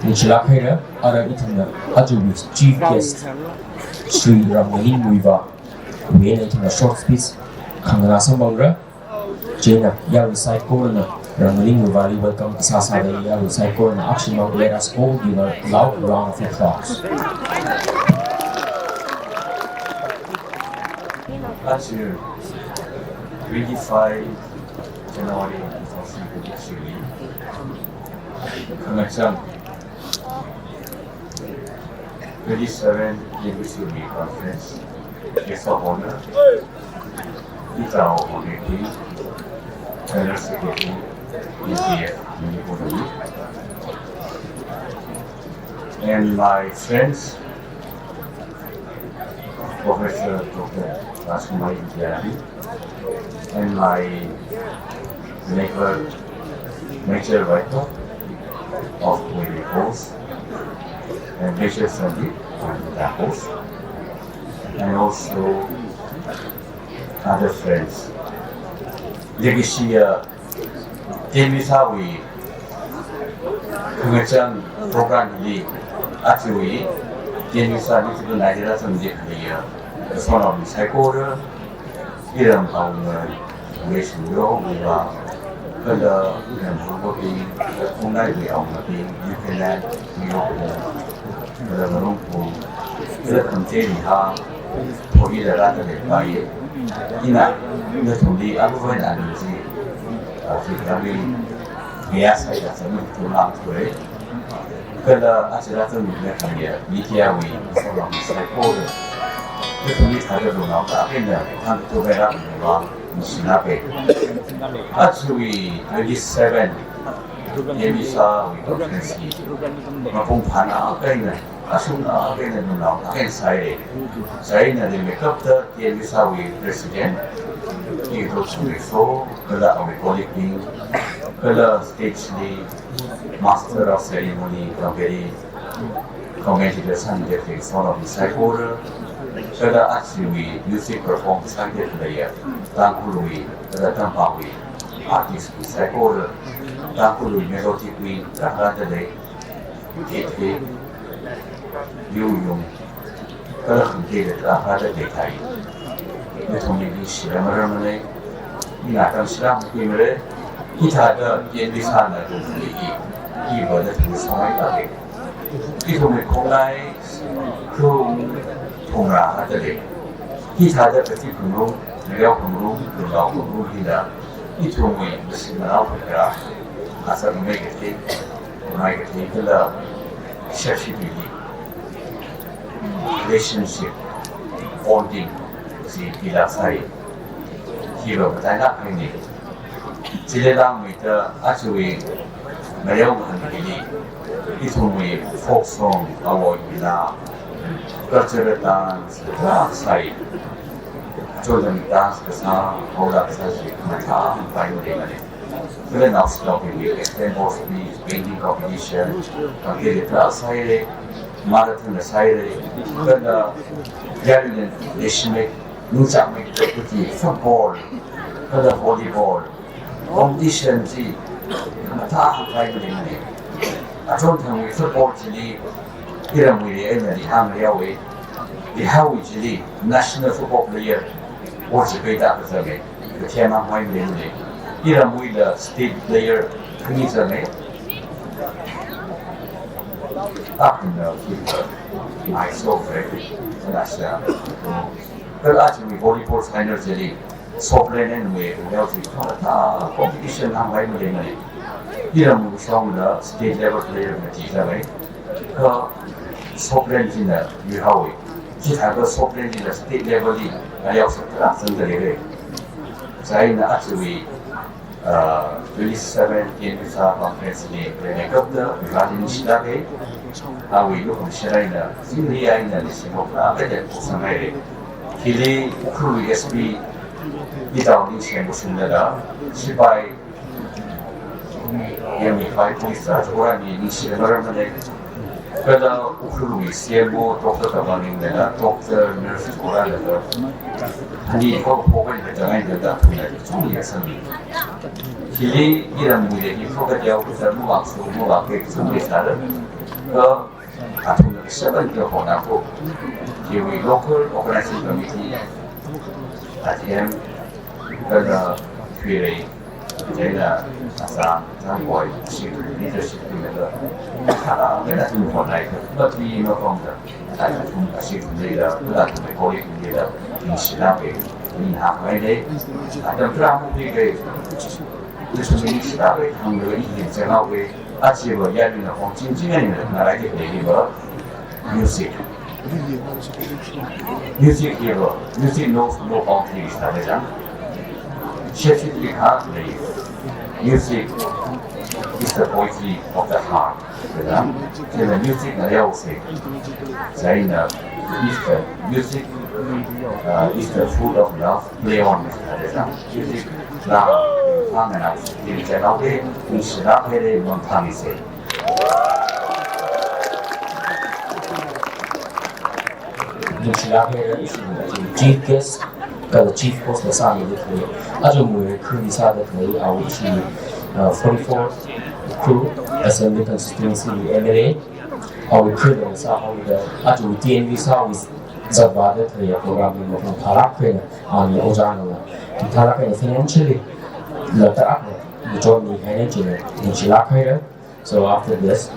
Nichilakhaira ara itana Ajubi's chief guest Sri Muivah when in a short speech Kangana Sambangra Jena Yaru Side Corner Muivah welcome Sasa Yaru Side Corner action mount let us all give a loud round of applause. Last year, 25 January 2023, connection 27 TNVSA conference, guest of honor, Peter Hon'ble General Secretary, EPF, and my friends, Professor Dr. Kumar and my major writer of Muirei host and major study on the host, and also other friends. Legacy TNVSA connection program actually TNVSA is the Nigeria Nigeria. The son of the psychoder, Iram Hon'ble Ukhrul, the Hon'ble MLA Andro AC, Retd, the Muirei, the Container, Poli the Retd by Ina, the Tuli Abuvan and the Yes, I got some to not way. The Asiratum Mechania, Nikia, we son of the psychoder. The police had a run in the country to wear up in the Sinape. Actually, 27 TNVSA we can see Mapumpana again, Asuna again, and now again Saire. Saina, they make up the TNVSA president. He goes to the show, Kala of the collecting, Kala stage the master of ceremony, very commentator scientific son of the psychoder. So that actually music performance started player, Tankului, the Tampawi, artist, psychoder, Tankului melodic we, Retd, Retd, Yung, Kalakunted, Retd Thai. The Tony Shyam MLA, Shyam Muirei, he had the TNVSA to he was the Muirei. He told me Kumar, Kumar he had a particular room, the room, here. He told me this is an alpha as a negative, relationship, bonding, the Pilasai. Hero, but I not really. Chilelang with the actually Mayong Hanbili. He told me folk song, our Villa. Cultural dance, side. Children dance the song, hold up such a matter, finally. Then now stopping with extend of speech, painting competition, the class side, marathon side, then the gathering, they should make football, the volleyball, competition, finally. I told him we football today. Muirei and the Hon'ble the Howie national football player was a great academy. The TNVSA Muirei the state player, Kumar up in the future. I saw very nice. But actually, volleyball finals, sovereign and we have competition. Hon'ble MLA Muirei from the state level player, sovereign in the Muirei. He had a sovereign in the state level. I also transcend the level. So I actually 27 TNVSA conference in the Valedictory. We look on Shyam in the Singapore, and Samari. He Ukhrul SP, without this and she by Yami 5 police or I mean, 그러다 우크룰이 CMO 독터 가방인데나 독터 너스 고라는 이 호흡을 결정해야 된다. 그게 총리였습니다. hilly 이런 무대기 프로그램 무학수 무학계 준비사를 그 같은 시험을 보내고 기위 로컬 오퍼레이션 커미티 아지엠 그래서 Muirei 제가 아사 장고의 시를 리더십이면서 하나가 좀 보나요. 어떻게 뭐건가 다른 좀 시들이라 그다음에 거기 분들이라 인시라게 인하고에 아주 프랑스의 무슨 시라게 한국의 인생하고의 아침에 야리는 홍진진의 나라의 얘기가 뮤직 히어로 뮤직 knows no boundaries 하잖아. Shifting heartbeat. Music is the poetry of the heart. The music music. Zaina is the music is the food of love. Play on. Music love. 방언하고 일제하게 인시라회를 montamise. 인시라회를 있습니다. Chief guest the chief host was on the day. Muirei Ukhrul the our chief 44 crew assembly constituency MLA. Our crew was on the TNVSA with the Valedictory program in the Tarak on the Ojana. The Tarak financially the journey financially in Chilakaya. So after this,